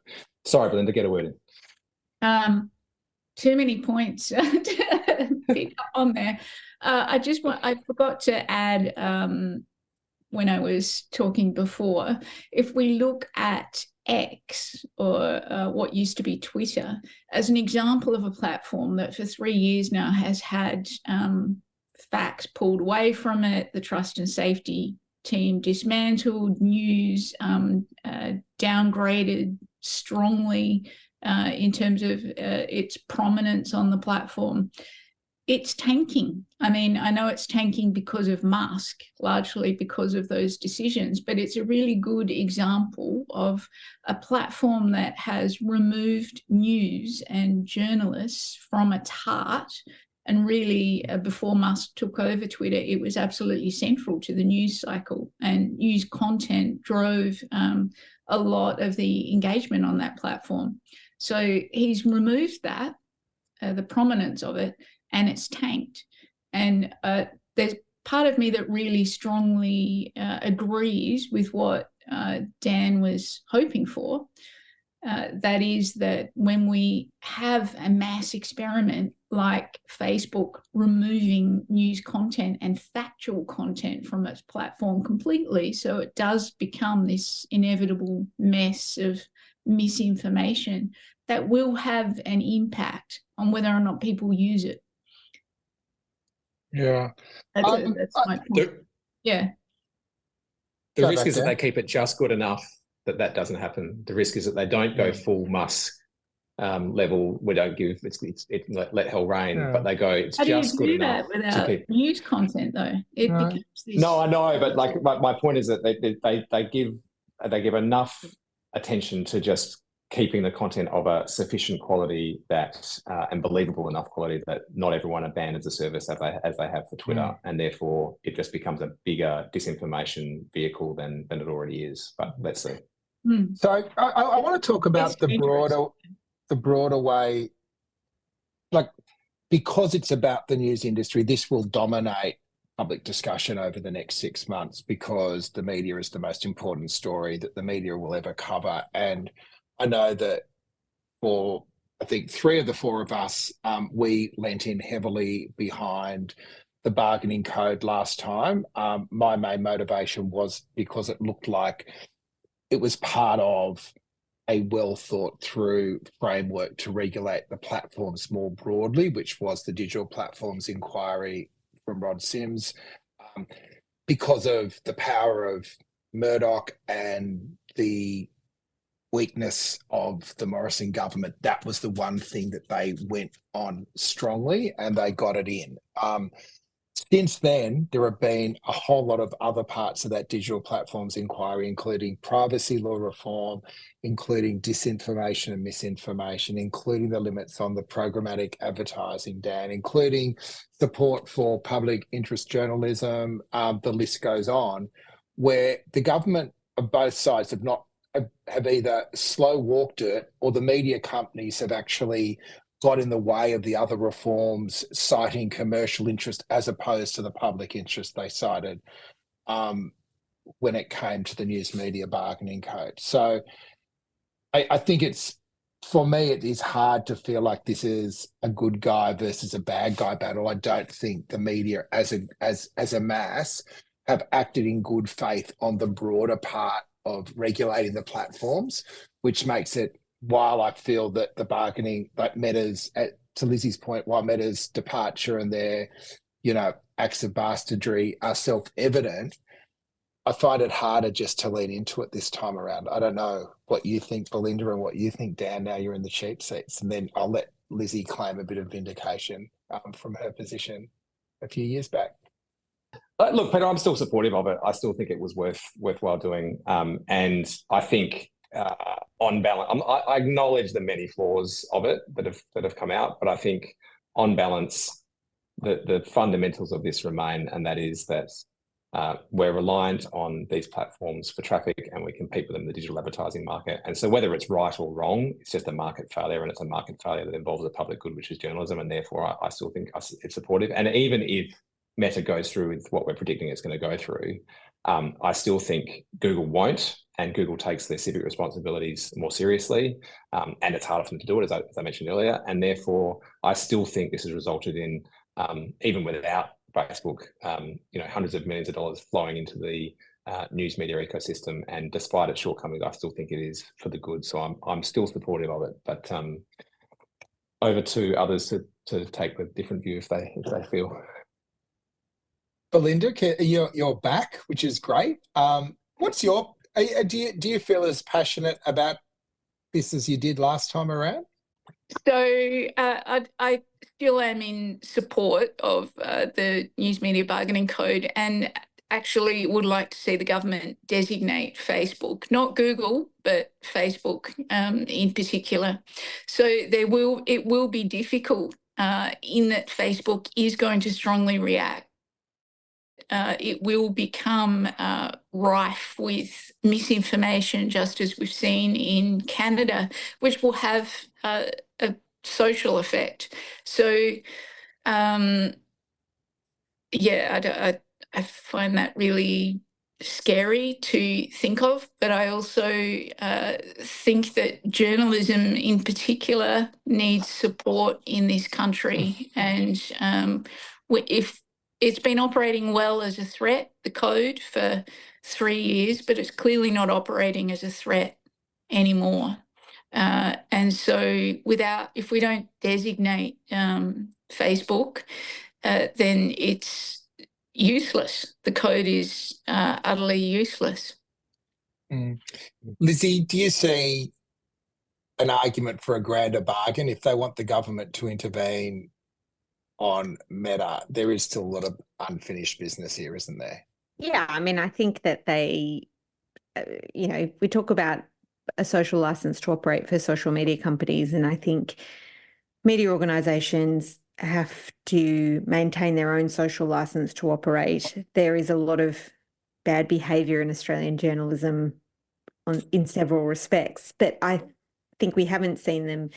Sorry, Belinda, get a word in.
Too many points to pick up on there. I forgot to add when I was talking before, if we look at X, or what used to be Twitter, as an example of a platform that for 3 years now has had facts pulled away from it, the trust and safety team dismantled, news downgraded strongly in terms of its prominence on the platform. It's tanking. I know it's tanking because of Musk, largely because of those decisions, but it's a really good example of a platform that has removed news and journalists from its heart. And really, before Musk took over Twitter, it was absolutely central to the news cycle, and news content drove a lot of the engagement on that platform. So he's removed that, the prominence of it, and it's tanked. And there's part of me that really strongly agrees with what Dan was hoping for. That is that when we have a mass experiment like Facebook removing news content and factual content from its platform completely, so it does become this inevitable mess of misinformation, that will have an impact on whether or not people use it.
Yeah.
That's my point.
The risk is that they keep it just good enough that doesn't happen. The risk is that they don't go full Musk level. We don't give it let hell rain, but they go. It's just good enough
to keep news content, though. It becomes this.
No, I know, but my point is that they give enough attention to just keeping the content of a sufficient quality that and believable enough quality that not everyone abandons the service as they have for Twitter, and therefore it just becomes a bigger disinformation vehicle than it already is. But let's see.
So I want to talk about the broader way, like, because it's about the news industry, this will dominate public discussion over the next 6 months because the media is the most important story that the media will ever cover. And I know that for, I think, 3 of the 4 of us, we lent in heavily behind the bargaining code last time. My main motivation was because it looked like it was part of a well thought through framework to regulate the platforms more broadly, which was the Digital Platforms Inquiry from Rod Sims. Because of the power of Murdoch and the weakness of the Morrison government, that was the one thing that they went on strongly, and they got it in. Since then, there have been a whole lot of other parts of that Digital Platforms Inquiry, including privacy law reform, including disinformation and misinformation, including the limits on the programmatic advertising, Dan, including support for public interest journalism. The list goes on, where the government of both sides have either slow walked it, or the media companies have actually got in the way of the other reforms, citing commercial interest as opposed to the public interest they cited when it came to the news media bargaining code. So I think for me, it is hard to feel like this is a good guy versus a bad guy battle. I don't think the media as a mass have acted in good faith on the broader part of regulating the platforms, which makes it, while I feel that the bargaining, like Meta's, to Lizzie's point, while Meta's departure and their, acts of bastardry are self-evident, I find it harder just to lean into it this time around. I don't know what you think, Belinda, and what you think, Dan, now you're in the cheap seats. And then I'll let Lizzie claim a bit of vindication from her position a few years back.
Look, Peter, I'm still supportive of it. I still think it was worthwhile doing. And I think on balance, I acknowledge the many flaws of it that have come out, but I think on balance, the fundamentals of this remain, and that is that we're reliant on these platforms for traffic, and we compete with them in the digital advertising market. And so whether it's right or wrong, it's just a market failure, and it's a market failure that involves a public good, which is journalism. And therefore, I still think it's supportive. And even if Meta goes through with what we're predicting it's going to go through, I still think Google won't, and Google takes their civic responsibilities more seriously, and it's harder for them to do it, as I mentioned earlier. And therefore, I still think this has resulted in, even without Facebook, hundreds of millions of dollars flowing into the news media ecosystem. And despite its shortcomings, I still think it is for the good. So I'm still supportive of it. But over to others to take the different view if they feel.
Belinda, you're back, which is great. What's your do you feel as passionate about this as you did last time around?
So I still am in support of the News Media Bargaining Code, and actually would like to see the government designate Facebook, not Google, but Facebook in particular. So it will be difficult in that Facebook is going to strongly react. It will become rife with misinformation, just as we've seen in Canada, which will have a social effect. So, I find that really scary to think of, but I also think that journalism in particular needs support in this country. And if it's been operating well as a threat, the code, for 3 years, but it's clearly not operating as a threat anymore. And so if we don't designate Facebook, then it's useless. The code is utterly useless.
Lizzie, do you see an argument for a grander bargain if they want the government to intervene on Meta? There is still a lot of unfinished business here, isn't there?
Yeah, I mean, I think that they, we talk about a social license to operate for social media companies. And I think media organisations have to maintain their own social license to operate. There is a lot of bad behaviour in Australian journalism in several respects, but I think we haven't seen them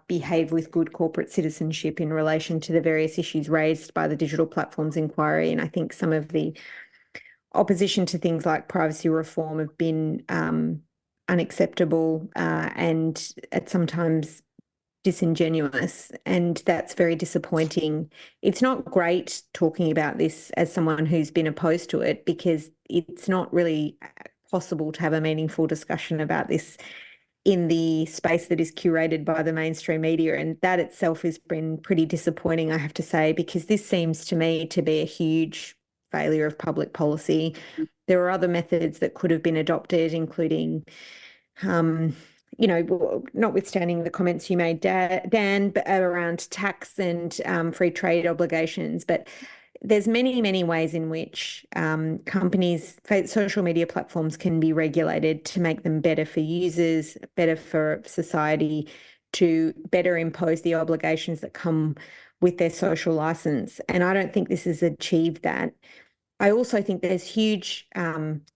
behave with good corporate citizenship in relation to the various issues raised by the Digital Platforms Inquiry. And I think some of the opposition to things like privacy reform have been unacceptable and at sometimes disingenuous, and that's very disappointing. It's not great talking about this as someone who's been opposed to it, because it's not really possible to have a meaningful discussion about this in the space that is curated by the mainstream media, and that itself has been pretty disappointing, I have to say, because this seems to me to be a huge failure of public policy. There are other methods that could have been adopted, including notwithstanding the comments you made, Dan, but around tax and free trade obligations, but there's many, many ways in which companies, social media platforms can be regulated to make them better for users, better for society, to better impose the obligations that come with their social license. And I don't think this has achieved that. I also think there's huge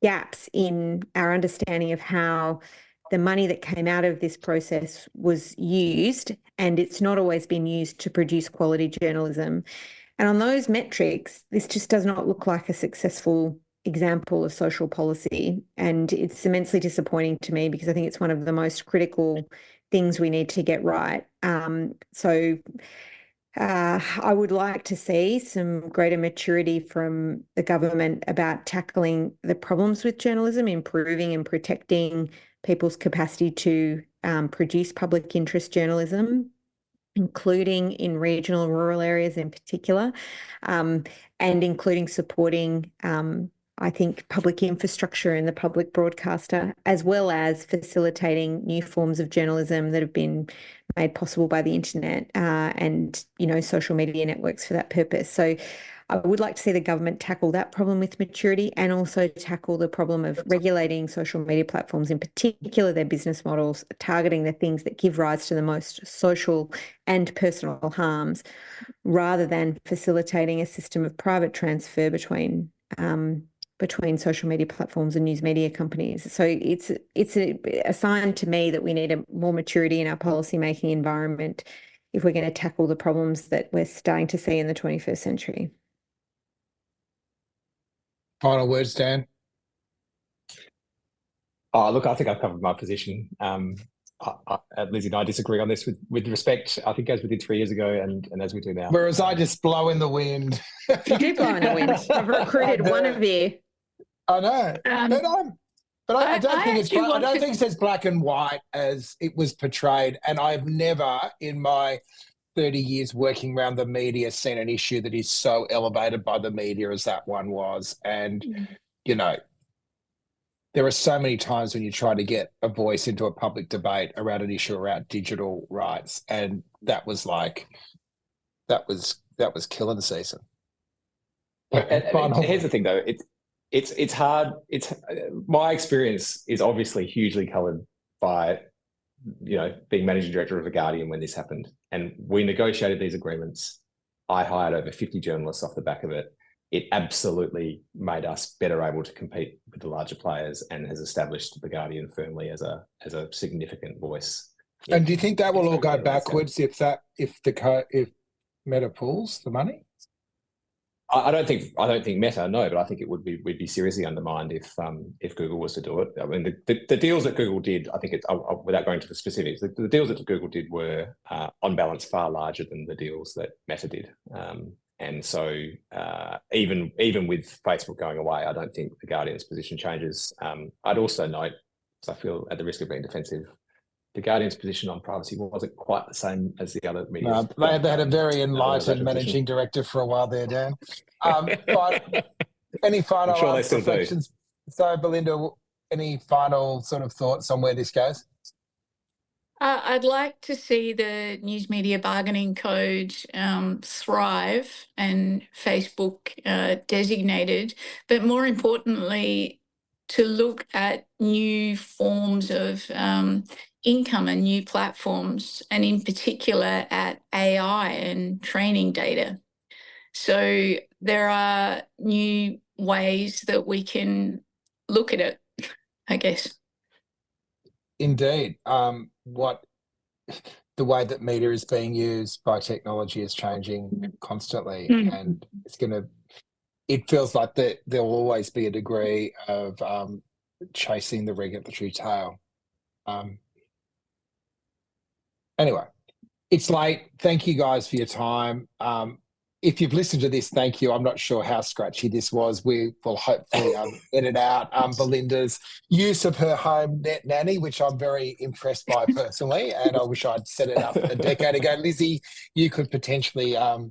gaps in our understanding of how the money that came out of this process was used, and it's not always been used to produce quality journalism. And on those metrics, this just does not look like a successful example of social policy. And it's immensely disappointing to me, because I think it's one of the most critical things we need to get right. I would like to see some greater maturity from the government about tackling the problems with journalism, improving and protecting people's capacity to produce public interest journalism, including in regional and rural areas in particular, and including supporting, I think, public infrastructure and the public broadcaster, as well as facilitating new forms of journalism that have been made possible by the internet and, social media networks for that purpose. So I would like to see the government tackle that problem with maturity, and also tackle the problem of regulating social media platforms, in particular their business models, targeting the things that give rise to the most social and personal harms, rather than facilitating a system of private transfer between social media platforms and news media companies. So it's a sign to me that we need a more maturity in our policymaking environment if we're going to tackle the problems that we're starting to see in the 21st century.
Final words, Dan.
Oh, look, I think I've covered my position. Lizzie and I disagree on this with respect, I think, as we did 3 years ago and as we do now.
Whereas I just blow in the wind.
You do blow in the wind. I've recruited one of you.
I know. But I don't think it's as black and white as it was portrayed. And I've never in my 30 years working around the media seen an issue that is so elevated by the media as that one was. And, there are so many times when you try to get a voice into a public debate around an issue around digital rights, and that was killing season.
And here's the thing, though. It's hard. My experience is obviously hugely coloured by, being managing director of The Guardian when this happened. And we negotiated these agreements. I hired over 50 journalists off the back of it. It absolutely made us better able to compete with the larger players, and has established The Guardian firmly as a significant voice.
And do you think that will all go backwards if Meta pulls the money?
I don't think Meta, no, but I think we'd be seriously undermined if Google was to do it. I mean, the deals that Google did, I think without going to the specifics, the deals that Google did were on balance far larger than the deals that Meta did. And so even with Facebook going away, I don't think The Guardian's position changes. I'd also note, because I feel at the risk of being defensive, The Guardian's position on privacy wasn't quite the same as the other media.
No, they had a very enlightened managing director for a while there, Dan. Any final
I'm sure they still
reflections? Do. So, Belinda, any final sort of thoughts on where this goes?
I'd like to see the News Media Bargaining Code thrive and Facebook designated, but more importantly, to look at new forms of income and new platforms, and in particular at AI and training data. So there are new ways that we can look at it, I guess.
Indeed. The way that media is being used by technology is changing constantly, and it feels like that there will always be a degree of chasing the regulatory tail. Anyway, it's late. Thank you guys for your time. If you've listened to this, thank you. I'm not sure how scratchy this was. We will hopefully edit out Belinda's use of her home net nanny, which I'm very impressed by personally, and I wish I'd set it up a decade ago. Lizzie, you could potentially have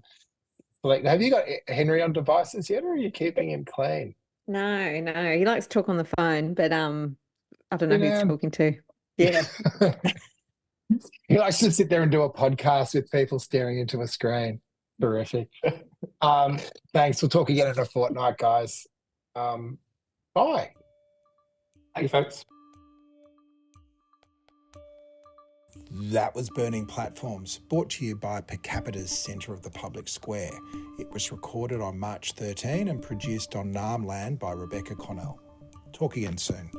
you got Henry on devices yet, or are you keeping him clean?
No. He likes to talk on the phone, but I don't know who he's talking to. Yeah.
He likes to sit there and do a podcast with people staring into a screen. Terrific. Thanks. We'll talk again in a fortnight, guys. Bye.
Thank you, folks.
That was Burning Platforms, brought to you by Per Capita's Centre of the Public Square. It was recorded on March 13 and produced on Naarm land by Rebecca Connell. Talk again soon.